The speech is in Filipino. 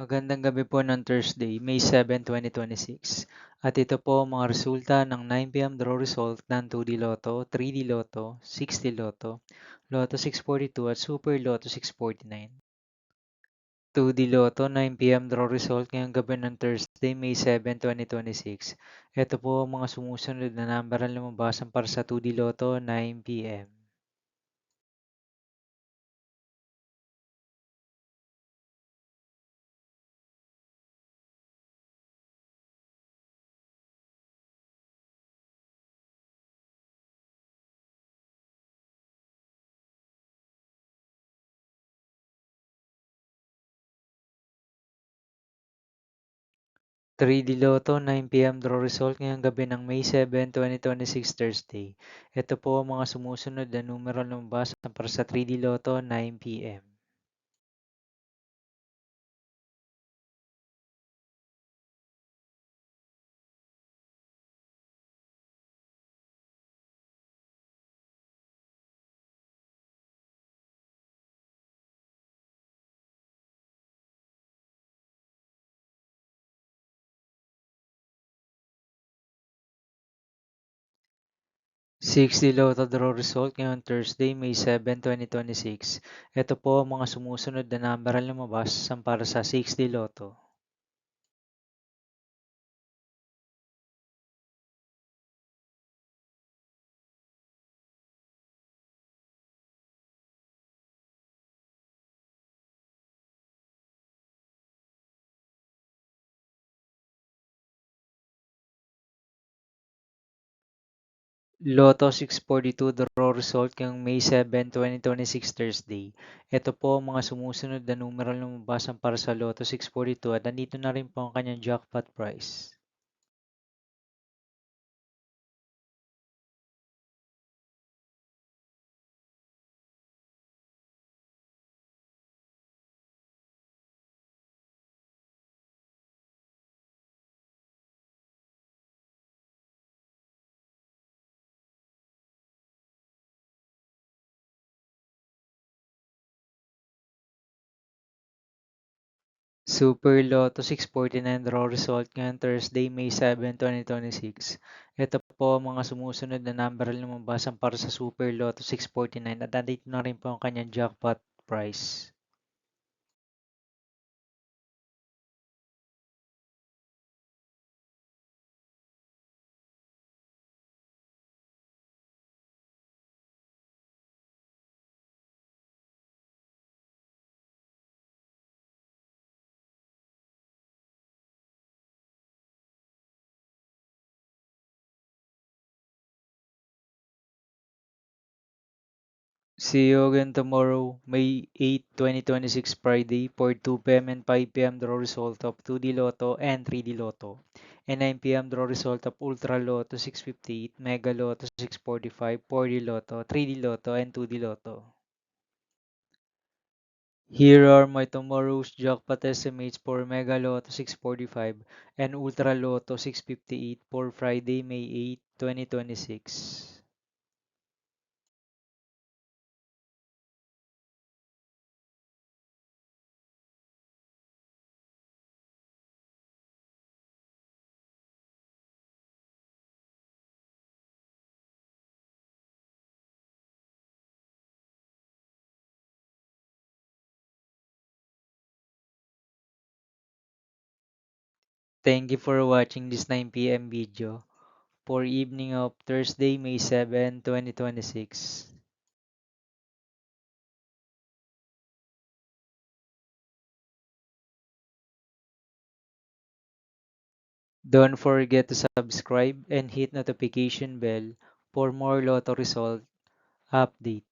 Magandang gabi po ng Thursday, May 7, 2026. At ito po ang mga resulta ng 9 p.m. draw result ng 2D Lotto, 3D Lotto, 6D Lotto, Lotto 642 at Super Lotto 649. 2D Lotto 9 p.m. draw result ngayong gabi ng Thursday, May 7, 2026. Ito po ang mga sumusunod na number ang lumabasan para sa 2D Lotto 9 p.m. 3D Lotto 9 p.m. draw result ngayong gabi ng May 7, 2026 Thursday. Ito po ang mga sumusunod na numero na lumabas para sa 3D Lotto 9 p.m. 6D Lotto draw result ngayong Thursday, May 7, 2026. Ito po ang mga sumusunod na number na lumabas para sa 6D Lotto. 642 draw result ngayong May 7, 2026 Thursday. Ito po ang mga sumusunod na numero na lumabas para sa Lotto 642 at nandito na rin po ang kanyang jackpot price. Super Lotto 649 draw result ngayong Thursday, May 7, 2026. Ito po ang mga sumusunod na number na lumabas para sa Super Lotto 649 at nandito na rin po ang kanyang jackpot price. See you again tomorrow, May 8, 2026 Friday for 2 p.m. and 5 p.m. draw result of 2D Lotto and 3D Lotto. And 9 p.m. draw result of Ultra Lotto 658, Mega Lotto 645, 4D Lotto, 3D Lotto, and 2D Lotto. Here are my tomorrow's jackpot estimates for Mega Lotto 645 and Ultra Lotto 658 for Friday, May 8, 2026. Thank you for watching this 9 p.m. video for evening of Thursday, May 7, 2026. Don't forget to subscribe and hit notification bell for more Lotto result update.